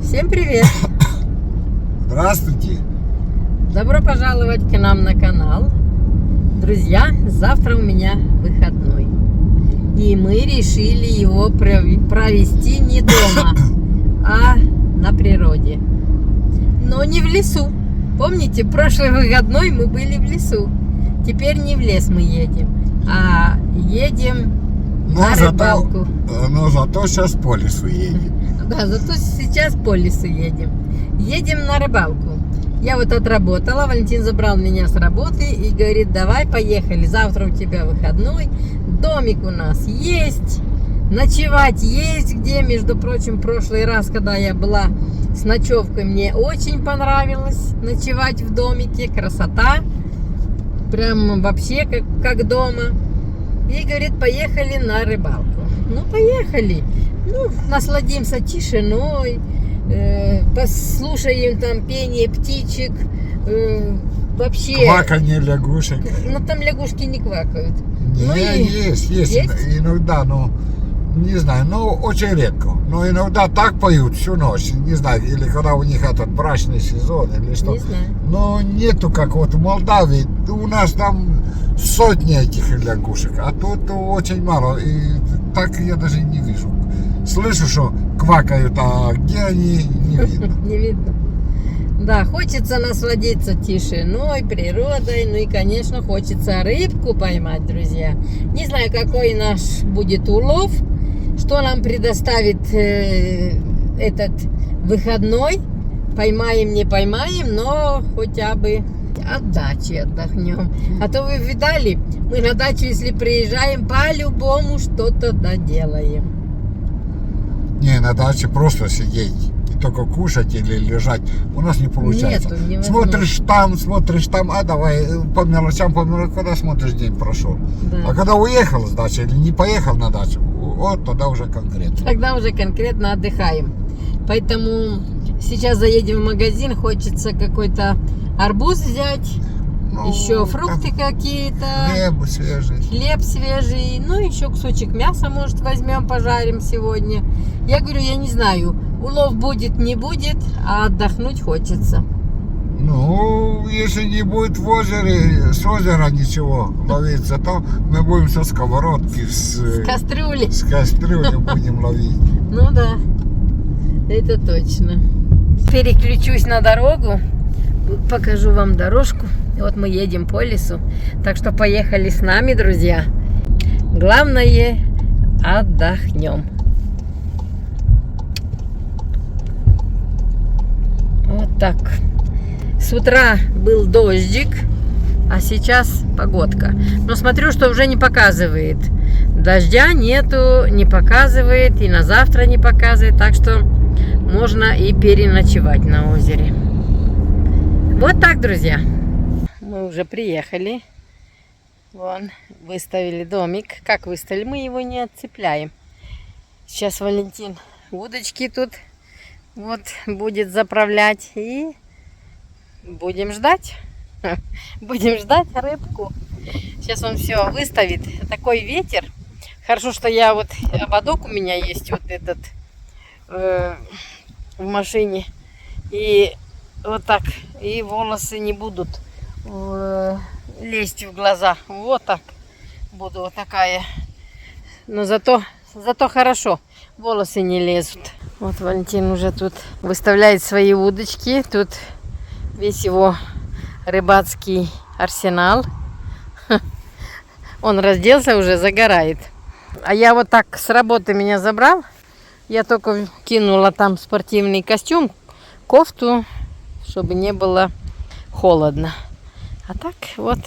Всем привет! Здравствуйте! Добро пожаловать к нам на канал. Друзья, завтра у меня выходной. И мы решили его провести не дома, а на природе. Но не в лесу. Помните, прошлый выходной мы были в лесу. Теперь не в лес мы едем, а едем на рыбалку. Но зато сейчас по лесу едем. Да, зато сейчас по лесу едем. Едем на рыбалку. Я вот отработала, Валентин забрал меня с работы и говорит, давай поехали, завтра у тебя выходной, домик у нас есть, ночевать есть где. Между прочим, в прошлый раз, когда я была с ночевкой, мне очень понравилось ночевать в домике, красота, прям вообще как дома. И говорит, поехали на рыбалку. Ну, поехали. Ну, насладимся тишиной, послушаем там пение птичек, вообще... Кваканье лягушек. Ну, там лягушки не квакают. Есть есть? Иногда, но не знаю, но очень редко. Но иногда так поют всю ночь, не знаю, или когда у них этот брачный сезон, или что. Не знаю. Но нету, как вот в Молдавии, у нас там сотни этих лягушек, а тут очень мало, и так я даже не вижу. Слышу, что квакают, а где они, не видно. Не видно. Да, хочется насладиться тишиной, природой, ну и, конечно, хочется рыбку поймать, друзья. Не знаю, какой наш будет улов, что нам предоставит этот выходной. Поймаем, не поймаем, но хотя бы от дачи отдохнем. А то вы видали, мы на дачу, если приезжаем, по-любому что-то доделаем. Не, на даче просто сидеть и только кушать или лежать у нас не получается. Нету, невозможно. Смотришь там, а давай по мелочам, когда смотришь, день прошел. Да. А когда уехал с дачи или не поехал на дачу, вот тогда уже конкретно. Тогда уже конкретно отдыхаем. Поэтому сейчас заедем в магазин, хочется какой-то арбуз взять, еще фрукты какие-то, хлеб свежий, ну еще кусочек мяса, может, возьмем, пожарим сегодня. Я говорю, я не знаю, улов будет, не будет, а отдохнуть хочется. Ну, если не будет в озере, с озера ничего ловиться, то мы будем со сковородки, с кастрюли. С кастрюли будем ловить. Ну да, это точно. Переключусь на дорогу, покажу вам дорожку. Вот мы едем по лесу, так что поехали с нами, друзья. Главное, отдохнем. Вот так. С утра был дождик, а сейчас погодка. Но смотрю, что уже не показывает. Дождя нету, не показывает, и на завтра не показывает, так что можно и переночевать на озере. Вот так, друзья. Мы уже приехали. Вон, выставили домик. Как выставили? Мы его не отцепляем. Сейчас Валентин удочки тут вот будет заправлять. И будем ждать. Будем ждать рыбку. Сейчас он все выставит. Такой ветер. Хорошо, что я вот ободок у меня есть вот этот в машине. И вот так. И волосы не будут лезть в глаза. Вот так буду, вот такая. Но зато хорошо, волосы не лезут. Вот Валентин уже тут выставляет свои удочки. Тут весь его рыбацкий арсенал. Он разделся уже, загорает. А я вот так с работы меня забрал. Я только кинула там спортивный костюм, кофту, чтобы не было холодно. А так вот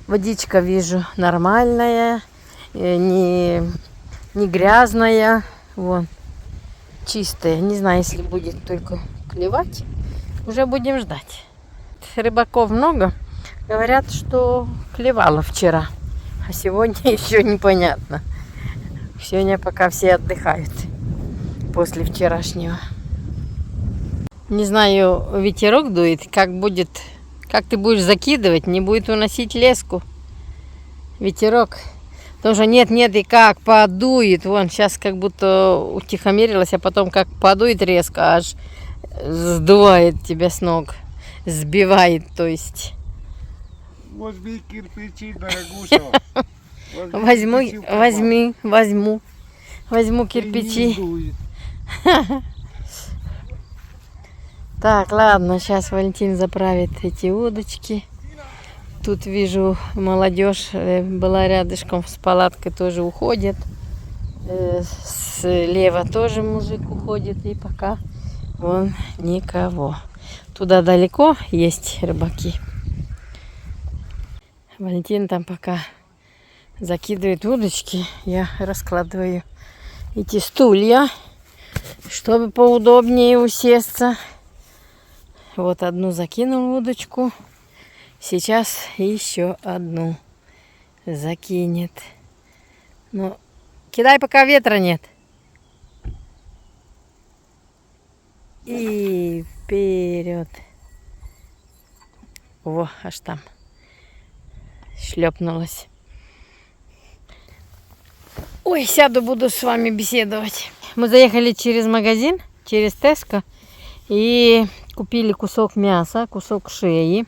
водичка вижу нормальная, не грязная, вон, чистая. Не знаю, если будет только клевать, уже будем ждать. Рыбаков много. Говорят, что клевало вчера, а сегодня еще непонятно. Сегодня пока все отдыхают после вчерашнего. Не знаю, ветерок дует, как ты будешь закидывать, не будет уносить леску. Ветерок. Потому что нет, и как подует. Вон, сейчас как будто утихомирилась, а потом как подует резко, аж сдувает тебя с ног. Сбивает, то есть. Возьми кирпичи, дорогуша. Возьму кирпичи. Так, ладно, сейчас Валентин заправит эти удочки. Тут вижу, молодежь была рядышком с палаткой, тоже уходит. Слева тоже мужик уходит, и пока вон никого. Туда далеко есть рыбаки. Валентин там пока закидывает удочки, я раскладываю эти стулья, чтобы поудобнее усесться. Вот одну закинул удочку. Сейчас еще одну закинет. Ну, кидай, пока ветра нет. И вперед. Во, аж там шлепнулась. Ой, сяду, буду с вами беседовать. Мы заехали через магазин, через Tesco, и купили кусок мяса, кусок шеи.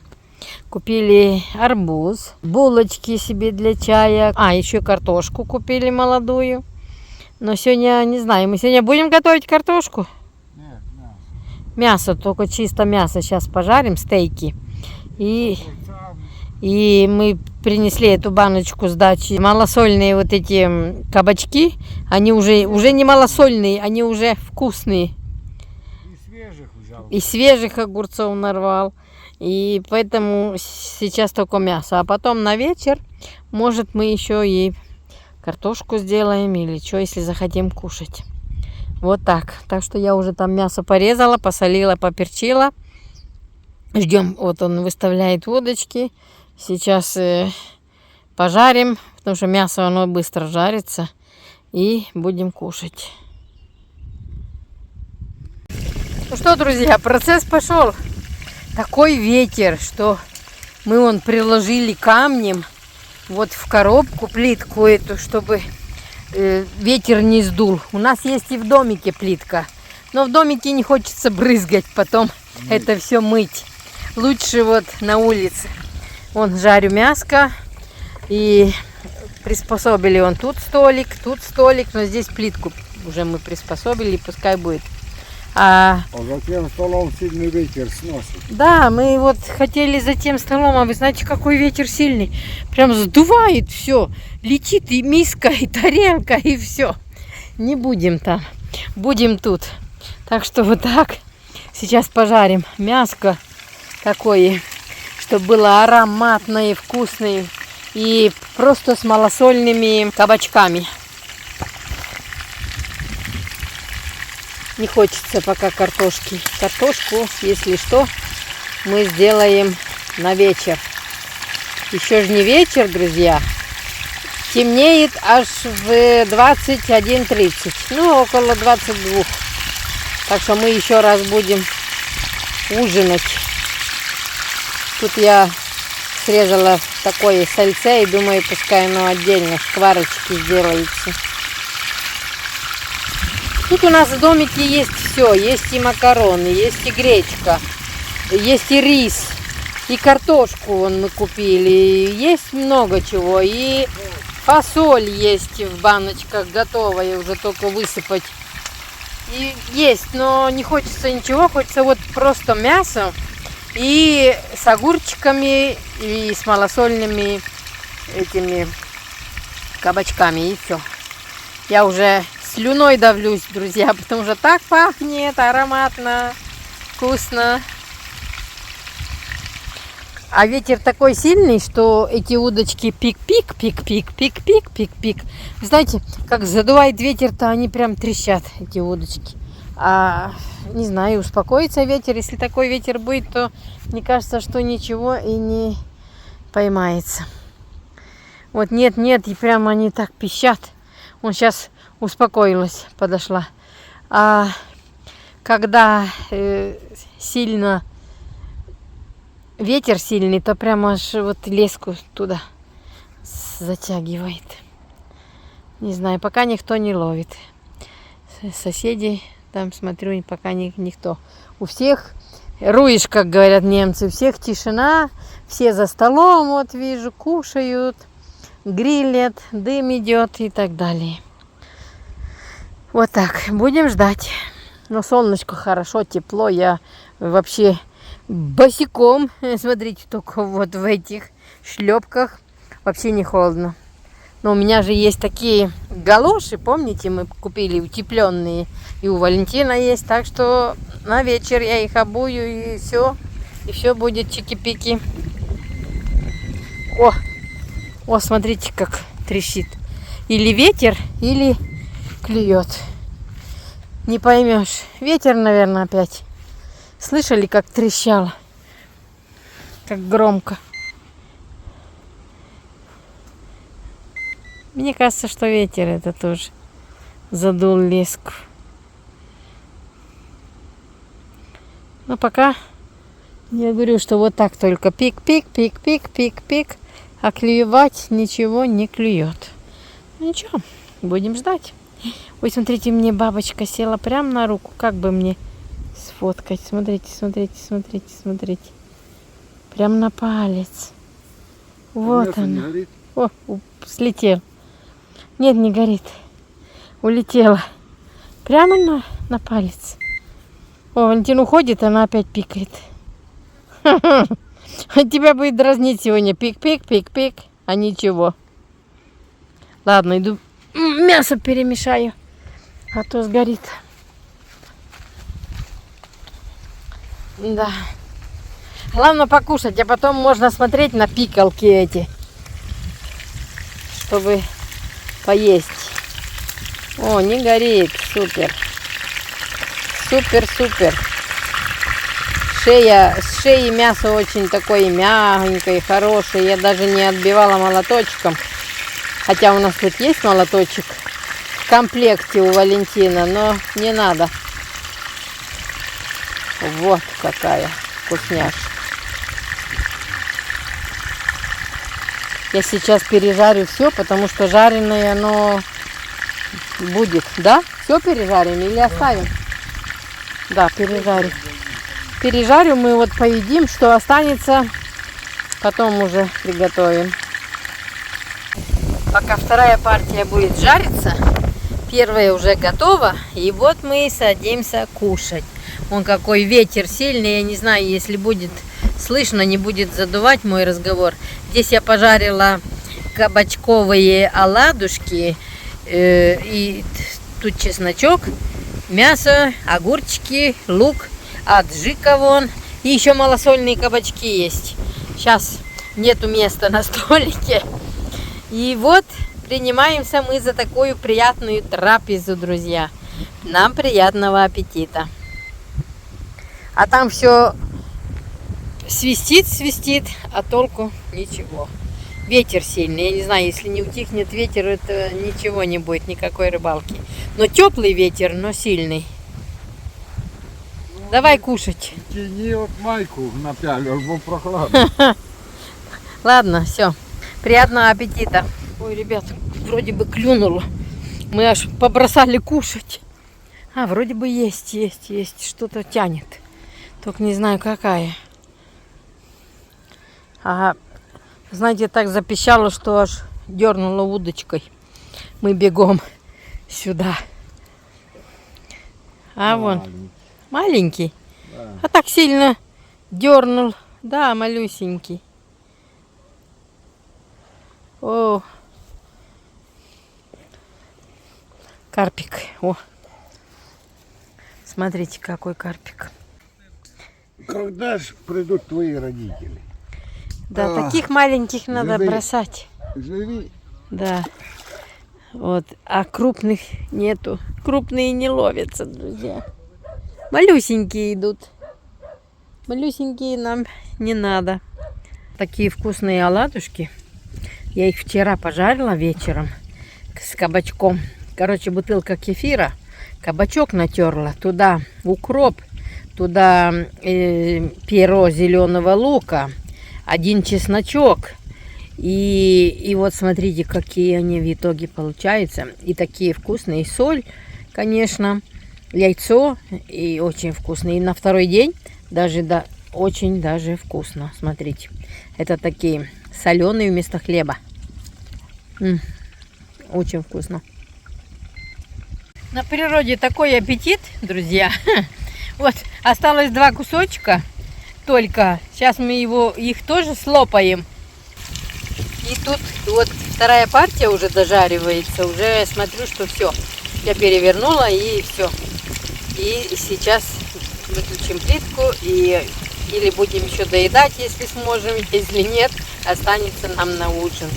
Купили арбуз, булочки себе для чая. Еще картошку купили молодую. Но сегодня, не знаю, мы сегодня будем готовить картошку? Нет, мясо, только чисто мясо. Сейчас пожарим, стейки. И мы принесли эту баночку с дачи. Малосольные вот эти кабачки, они уже не малосольные, они уже вкусные. И свежих взял. И свежих огурцов нарвал. И поэтому сейчас только мясо. А потом на вечер, может, мы еще и картошку сделаем или что, если захотим кушать. Вот так. Так что я уже там мясо порезала, посолила, поперчила. Ждем. Вот он выставляет удочки. Сейчас пожарим, потому что мясо оно быстро жарится. И будем кушать. Ну что, друзья, процесс пошел. Такой ветер, что мы приложили камнем вот в коробку плитку эту, чтобы ветер не сдул. У нас есть и в домике плитка, но в домике не хочется брызгать, потом это все мыть. Лучше вот на улице. Вон жарю мяско, и приспособили тут столик, но здесь плитку уже мы приспособили, пускай будет. А за тем столом сильный ветер сносит. Да, мы вот хотели за тем столом, а вы знаете, какой ветер сильный. Прям сдувает все. Летит и миска, и тарелка, и все. Не будем там, будем тут. Так что вот так. Сейчас пожарим мяско такое, чтобы было ароматное и вкусное. И просто с малосольными кабачками. Не хочется пока картошки. Картошку, если что, мы сделаем на вечер. Еще же не вечер, друзья. Темнеет аж в 21:30. Ну, около 22. Так что мы еще раз будем ужинать. Тут я срезала такое сальце и думаю, пускай оно отдельно шкварочки сделается. Тут у нас в домике есть все. Есть и макароны, есть и гречка, есть и рис, и картошку мы купили. Есть много чего. И фасоль есть в баночках готовая, уже только высыпать. И есть, но не хочется ничего. Хочется вот просто мясо и с огурчиками, и с малосольными этими кабачками. И все. Я уже слюной давлюсь, друзья, потому что так пахнет, ароматно, вкусно. А ветер такой сильный, что эти удочки пик-пик, пик-пик, пик-пик, пик-пик. Вы знаете, как задувает ветер-то, они прям трещат, эти удочки. А не знаю, успокоится ветер. Если такой ветер будет, то мне кажется, что ничего и не поймается. Вот нет, и прямо они так пищат. Он сейчас успокоилась, подошла. А когда сильно ветер сильный, то прямо аж вот леску туда затягивает. Не знаю, пока никто не ловит. Соседи, там смотрю, пока никто. У всех руишь, как говорят немцы, у всех тишина, все за столом, вот вижу, кушают, грилят, дым идет и так далее. Вот так, будем ждать. Но солнышко хорошо, тепло, я вообще босиком, смотрите, только вот в этих шлепках, вообще не холодно. Но у меня же есть такие галоши, помните, мы купили утепленные, и у Валентина есть, так что на вечер я их обую, и все будет чики-пики. О, смотрите, как трещит. Или ветер, или клюет. Не поймешь. Ветер, наверное, опять. Слышали, как трещало? Как громко. Мне кажется, что ветер это тоже задул леску. Но пока я говорю, что вот так только пик-пик, пик-пик, пик-пик, а клюевать ничего не клюет. Ну ничего, будем ждать. Ой, смотрите, мне бабочка села прямо на руку. Как бы мне сфоткать? Смотрите, смотрите, смотрите, смотрите. Прям на палец. Вот она. О, слетел. Нет, не горит. Улетела. Прямо на палец. О, Валентин уходит, она опять пикает. Тебя будет дразнить сегодня. Пик-пик, пик-пик. А ничего. Ладно, иду мясо перемешаю. А то сгорит. Да. Главное покушать, а потом можно смотреть на пикалки эти. Чтобы поесть. О, не горит. Супер. Супер-супер. С шеи мясо очень такое мягенькое, хорошее. Я даже не отбивала молоточком. Хотя у нас тут есть молоточек в комплекте у Валентина, но не надо. Вот какая вкусняшка. Я сейчас пережарю все, потому что жареное оно будет. Да? Все пережарим или оставим? Да, пережарю. Пережарю, мы вот поедим, что останется, потом уже приготовим. Пока вторая партия будет жариться, первая уже готова, и вот мы садимся кушать. Вон какой ветер сильный, я не знаю, если будет слышно, не будет задувать мой разговор. Здесь я пожарила кабачковые оладушки, и тут чесночок, мясо, огурчики, лук, аджика вон, и еще малосольные кабачки есть. Сейчас нету места на столике. И вот принимаемся мы за такую приятную трапезу, друзья. Нам приятного аппетита. А там все свистит, а толку ничего. Ветер сильный. Я не знаю, если не утихнет ветер, это ничего не будет, никакой рыбалки. Но теплый ветер, но сильный. Давай кушать. Тяни от майку напялю, бо прохладно. Ладно, все. Приятного аппетита. Ой, ребят, вроде бы клюнуло. Мы аж побросали кушать. А, вроде бы есть. Что-то тянет. Только не знаю, какая. Ага. Знаете, так запищало, что аж дернула удочкой. Мы бегом сюда. А вон. Маленький. Да. А так сильно дернул. Да, малюсенький. О, карпик. О, смотрите, какой карпик. Когда ж придут твои родители? Да, таких маленьких надо бросать. Живи. Да. Вот. А крупных нету. Крупные не ловятся, друзья. Малюсенькие идут. Малюсенькие нам не надо. Такие вкусные оладушки. Я их вчера пожарила вечером с кабачком. Короче, бутылка кефира. Кабачок натерла. Туда укроп. Туда перо зеленого лука. Один чесночок. И вот смотрите, какие они в итоге получаются. И такие вкусные. И соль, конечно, яйцо, и очень вкусные. И на второй день даже, да, очень даже вкусно. Смотрите, это такие соленые вместо хлеба. Очень вкусно. На природе такой аппетит, друзья. Вот, осталось 2 кусочка только. Сейчас мы их тоже слопаем. И тут вот вторая партия уже дожаривается. Уже смотрю, что все. Я перевернула и все. И сейчас выключим плитку или будем еще доедать, если сможем. Если нет, останется нам на ужин.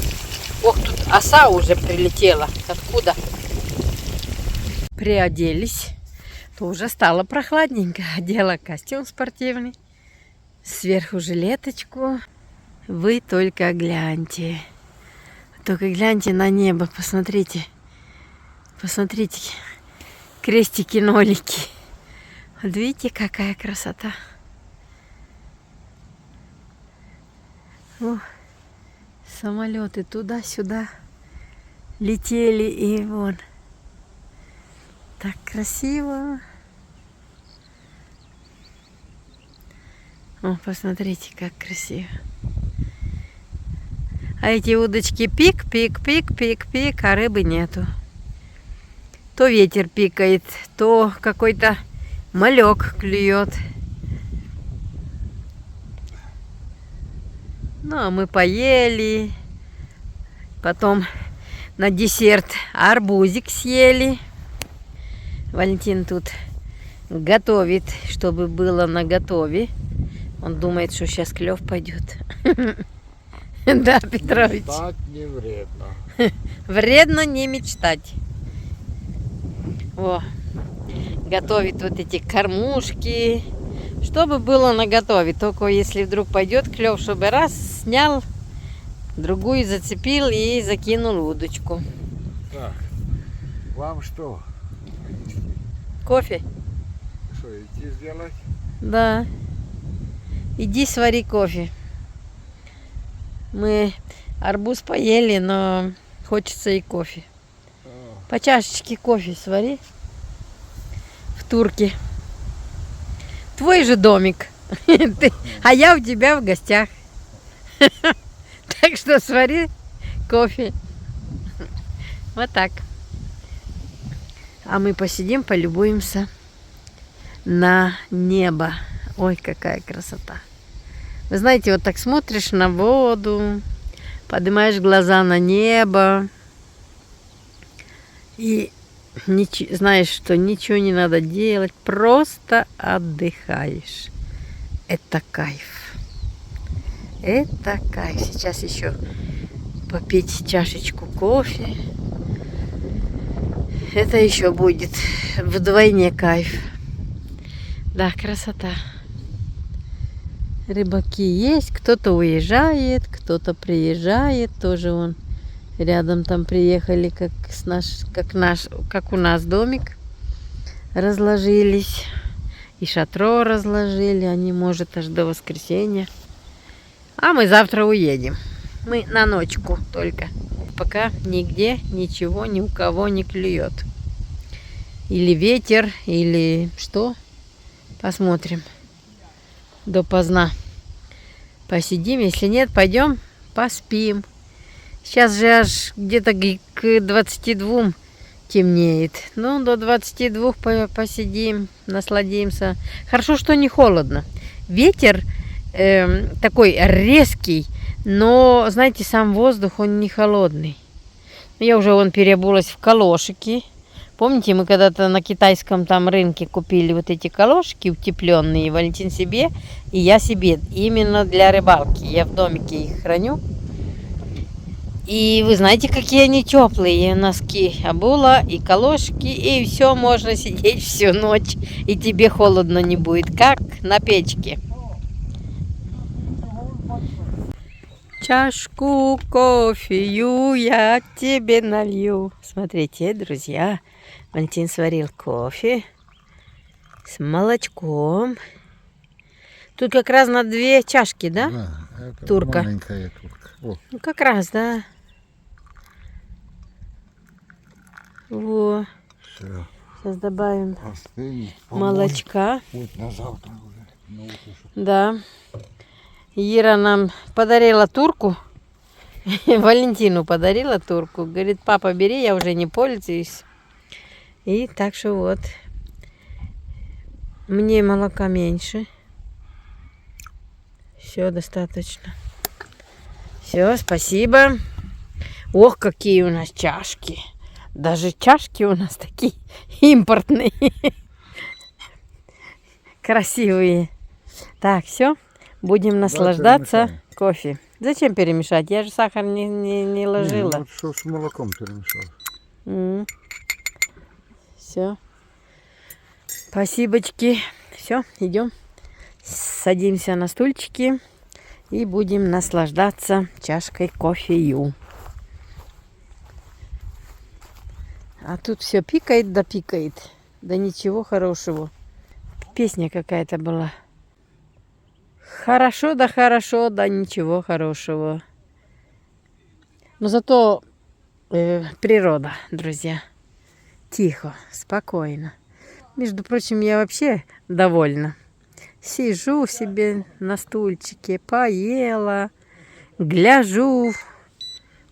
Ох, тут оса уже прилетела. Откуда? Приоделись. То уже стало прохладненько. Одела костюм спортивный. Сверху жилеточку. Вы только гляньте. Только гляньте на небо. Посмотрите. Посмотрите. Крестики-нолики. Вот видите, какая красота. О, самолеты туда-сюда летели. И вон. Так красиво. О, посмотрите, как красиво. А эти удочки пик, пик, пик, пик, пик, а рыбы нету. То ветер пикает, то какой-то малек клюет. Ну, а мы поели. Потом на десерт арбузик съели. Валентин тут готовит, чтобы было наготове. Он думает, что сейчас клев пойдет. Да, Петрович. Мечтать не вредно. Вредно не мечтать. О, готовит вот эти кормушки. Чтобы было наготове. Только если вдруг пойдет клев, чтобы раз снял, другую зацепил и закинул удочку. Так, вам что? Кофе? Что, идти сделать? Да. Иди свари кофе. Мы арбуз поели, но хочется и кофе. По чашечке кофе свари. В турке. Твой же домик. А я у тебя в гостях. Так что свари кофе. Вот так. А мы посидим, полюбуемся на небо. Ой, какая красота. Вы знаете, вот так смотришь на воду, поднимаешь глаза на небо и знаешь, что ничего не надо делать, просто отдыхаешь. Это кайф. Это кайф. Сейчас еще попить чашечку кофе. Это еще будет вдвойне кайф. Да, красота. Рыбаки есть, кто-то уезжает, кто-то приезжает, тоже вон рядом там приехали, как у нас домик разложились, и шатро разложили, они, может, аж до воскресенья, а мы завтра уедем, мы на ночку только, пока нигде ничего ни у кого не клюет, или ветер, или что, посмотрим. Допоздна посидим, если нет, пойдем поспим. Сейчас же аж где-то к 22 темнеет. Ну, до 22 посидим, насладимся. Хорошо, что не холодно. Ветер такой резкий, но, знаете, сам воздух, он не холодный. Я уже переобулась в калошики. Помните, мы когда-то на китайском там рынке купили вот эти калошки утепленные, Валентин себе и я себе, именно для рыбалки. Я в домике их храню. И вы знаете, какие они теплые носки. Обула и калошки, и все, можно сидеть всю ночь, и тебе холодно не будет, как на печке. Чашку кофею я тебе налью. Смотрите, друзья, Валентин сварил кофе с молочком. Тут как раз на 2 чашки, да? Да. Это Турка. маленькая турка. О, Ну, как раз, да. Во. все. Сейчас добавим Остынет. молочка. Вот на завтра уже. На утро, чтоб- Да. Ира нам подарила турку. Валентину подарила турку. Говорит, папа, бери, я уже не пользуюсь. И так что вот. Мне молока меньше. Все достаточно. Все, спасибо. Ох, какие у нас чашки. Даже чашки у нас такие импортные. Красивые. Так, все. Будем наслаждаться перемешаем. кофе. Зачем перемешать? Я же сахар не Не, ложила. вот что с молоком перемешал. Все. Спасибочки. Все, идем. Садимся на стульчики и будем наслаждаться чашкой кофею. А тут все пикает да пикает. Да ничего хорошего. Песня какая-то была. Хорошо, да ничего хорошего. Но зато природа, друзья. Тихо, спокойно. Между прочим, я вообще довольна. Сижу себе на стульчике, поела, гляжу.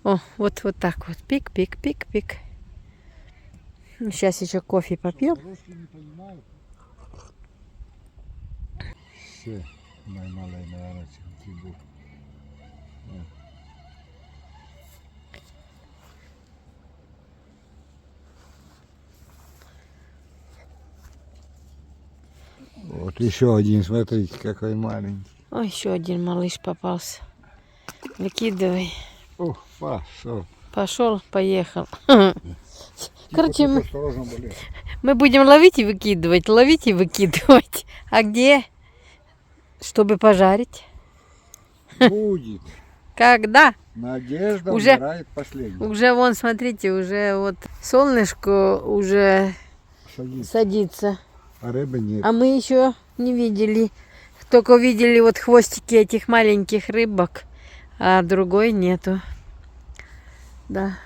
О, вот так вот. Пик, пик, пик, пик. Сейчас еще кофе попьем. Все. Нормально, наверное, тебе. Вот еще один, смотрите, какой маленький. Ой, еще один малыш попался. Выкидывай. О, пошел. Пошел, поехал. Короче, Осторожно, блин. мы будем ловить и выкидывать. А где? Чтобы пожарить. Будет. Когда? Надежда Уже- умирает последней. Уже вон, смотрите, уже вот солнышко уже Садись. садится. А рыбы нет. А мы еще не видели. Только видели вот хвостики этих маленьких рыбок, а другой нету. Да.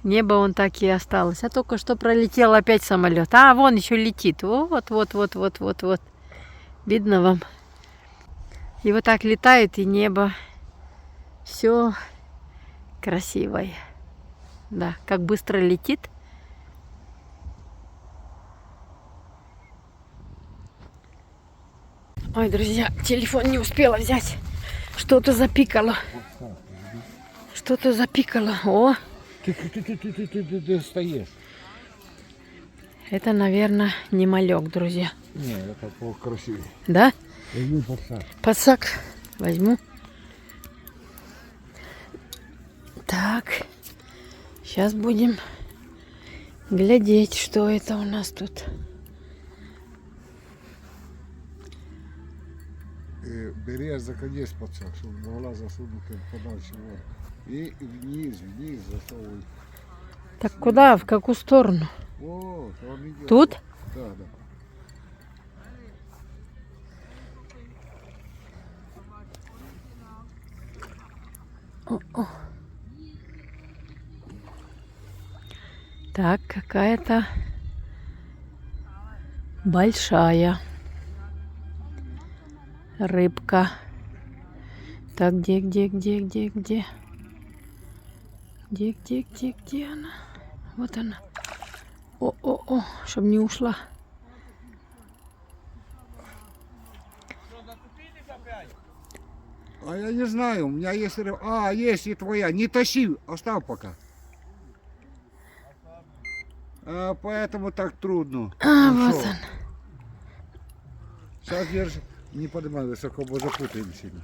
Небо он так и осталось. А только что пролетел опять самолет. А, вон еще летит. Вот. Видно вам? И вот так летает, и небо. Все красивое. Да, как быстро летит. Ой, друзья, телефон не успела взять. Что-то запикало. Что-то запикало. О, Ты стоишь. это, наверное, не малек, друзья. Не, это покрасивее. Да? Возьми подсак. Подсак возьму. Так. Сейчас будем глядеть, что это у нас тут. Бери за конец подсак, чтобы могла засунуть подальше. Вот. И вниз засовывай. Так куда? В какую сторону? Вот, он идет. Тут? Да, да. Так, какая-то большая рыбка. Так, где? Где она? Вот она. О, чтобы не ушла. А я не знаю, у меня есть рыба. А, есть и твоя. Не тащи, оставь пока. А, поэтому так трудно. Вот шо? он. Сейчас держи. Не поднимай высоко, бо запутаем сильно.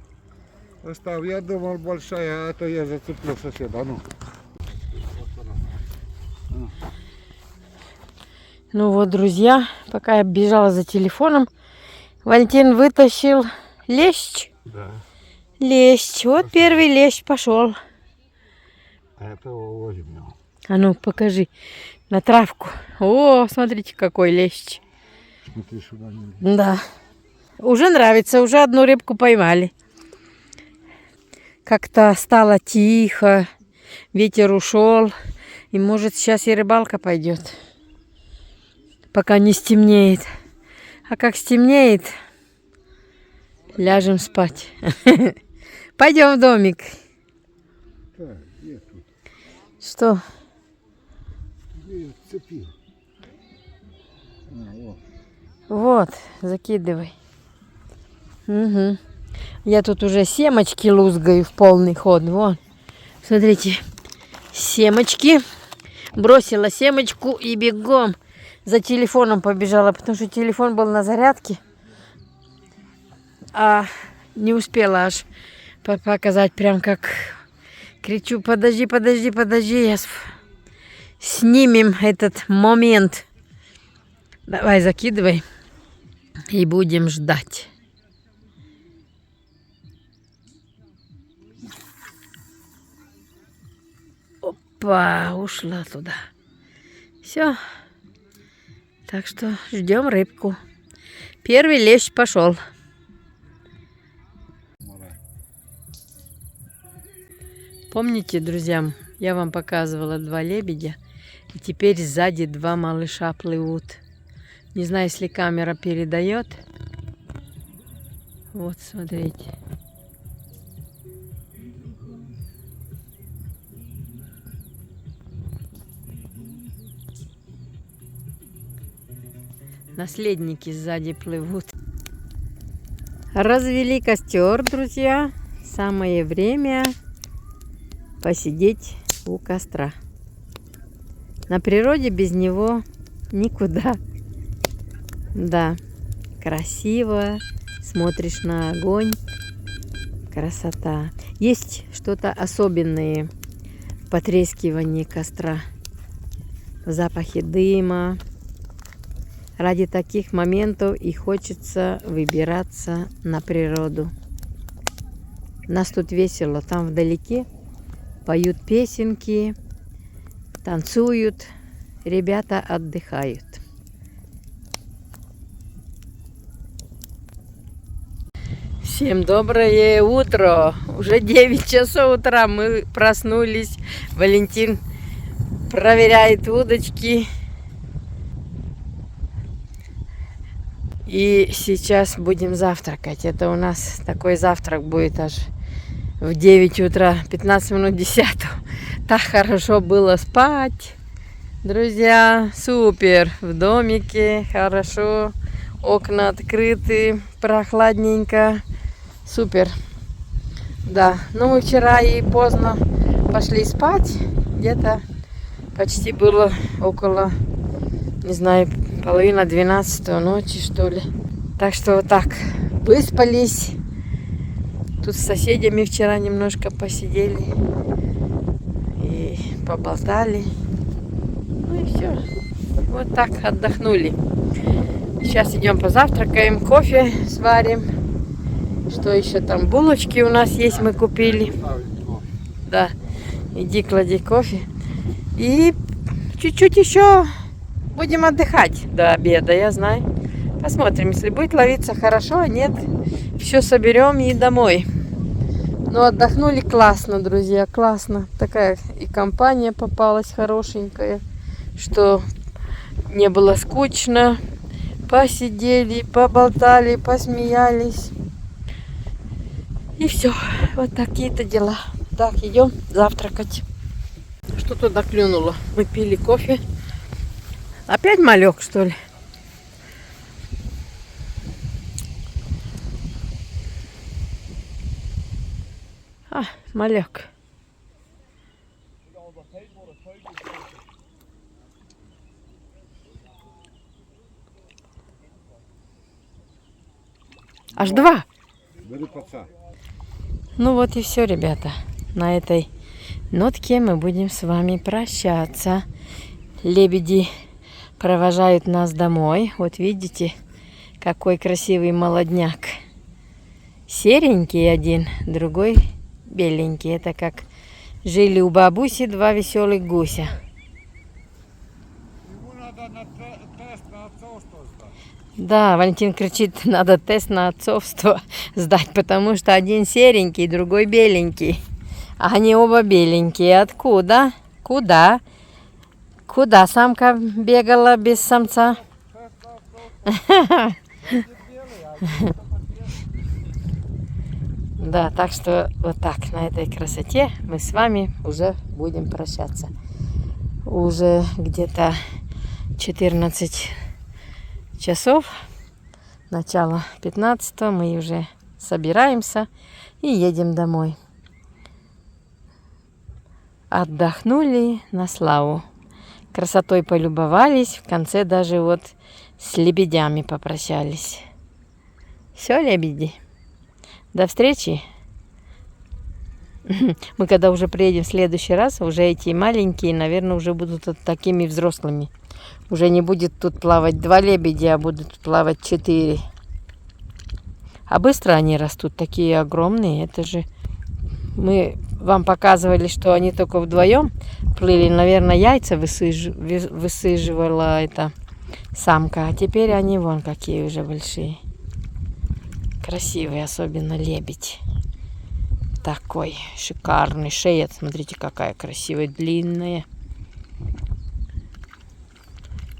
Оставь, я думал большая, а это я зацеплю соседа. А ну. Ну вот, друзья, пока я бежала за телефоном, Валентин вытащил лещ. Да. Лещ. Вот первый лещ пошел. А это возьмем. А ну, покажи на травку. О, смотрите, какой лещ. Смотри сюда. Да. Уже нравится, уже одну рыбку поймали. как-то стало тихо, ветер ушел, и может сейчас и рыбалка пойдет, пока не стемнеет. А как стемнеет, ляжем спать. Пойдем в домик. Что? Вот, закидывай. Угу. Я тут уже семечки лузгаю в полный ход. Вон, смотрите, семечки. Бросила семечку и бегом за телефоном побежала, потому что телефон был на зарядке. А не успела аж показать, прям как кричу: подожди, подожди, подожди, снимем этот момент. Давай, закидывай и будем ждать. Опа, ушла туда. Все. Так что ждем рыбку. Первый лещ пошел. Помните, друзья, я вам показывала 2 лебедя, и теперь сзади 2 малыша плывут. Не знаю, если камера передает. Вот, смотрите. Наследники сзади плывут. Развели костер, друзья. Самое время посидеть у костра. На природе без него никуда. Да, красиво. Смотришь на огонь. Красота. Есть что-то особенное в потрескивании костра. В запахе дыма. Ради таких моментов и хочется выбираться на природу. Нас тут весело. Там вдалеке поют песенки, танцуют, ребята отдыхают. Всем доброе утро! Уже 9 часов утра мы проснулись. Валентин проверяет удочки. И сейчас будем завтракать. Это у нас такой завтрак будет аж в 9 утра, 15 минут 10. Так хорошо было спать. Друзья, супер. В домике хорошо. Окна открыты, прохладненько. Супер. Да, ну мы вчера и поздно пошли спать. Где-то почти было около, не знаю, 11:30 ночи, что ли. Так что вот так, выспались. Тут с соседями вчера немножко посидели и поболтали. Ну и все. Вот так отдохнули. Сейчас идем позавтракаем, кофе сварим. Что еще там? Булочки у нас есть, мы купили. Да, иди клади кофе. И чуть-чуть еще будем отдыхать до обеда, я знаю. Посмотрим, если будет ловиться хорошо, а нет, все соберем и домой. Ну, отдохнули классно, друзья, классно. Такая и компания попалась хорошенькая, что не было скучно. Посидели, поболтали, посмеялись. И все, вот такие-то дела. Так, идем завтракать. Что туда клюнуло? Мы пили кофе. Опять малек, что ли? А, малек. Аж 2. Ну вот и все, ребята. На этой нотке мы будем с вами прощаться. Лебеди провожают нас домой. Вот видите, какой красивый молодняк. Серенький один, другой беленький. Это как жили у бабуси 2 веселых гуся. Да, Валентин кричит, надо тест на отцовство сдать, потому что один серенький, другой беленький. А они оба беленькие. Откуда? Куда? Куда самка бегала без самца? Да, так что вот так, на этой красоте мы с вами уже будем прощаться. Уже где-то 14 часов, начало 15, мы уже собираемся и едем домой. Отдохнули на славу. Красотой полюбовались, в конце даже вот с лебедями попрощались. Все, лебеди, до встречи. Мы когда уже приедем в следующий раз, уже эти маленькие, наверное, уже будут такими взрослыми. Уже не будет тут плавать 2 лебедя, а будут плавать 4. А быстро они растут, такие огромные. Это же мы вам показывали, что они только вдвоем плыли. Наверное, яйца высиживала эта самка. А теперь они вон какие уже большие. Красивый, особенно лебедь. Такой шикарный. Шея, смотрите, какая красивая, длинная.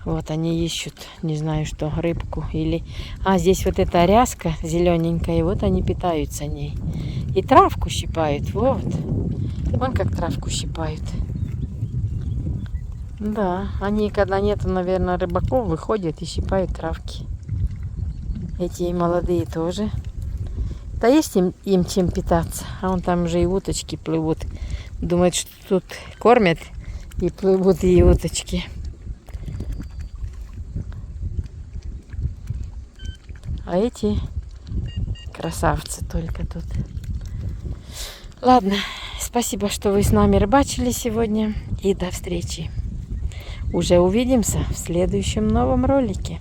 Вот они ищут, не знаю что, рыбку или... А, здесь вот эта ряска зелененькая, и вот они питаются ней. И травку щипают, вот. Вон как травку щипают. Да, они, когда нету, наверное, рыбаков, выходят и щипают травки. Эти молодые тоже. Да есть им чем питаться. А вон там уже и уточки плывут. Думают, что тут кормят, и плывут и уточки. А эти красавцы только тут. Ладно, спасибо, что вы с нами рыбачили сегодня. И до встречи. Уже увидимся в следующем новом ролике.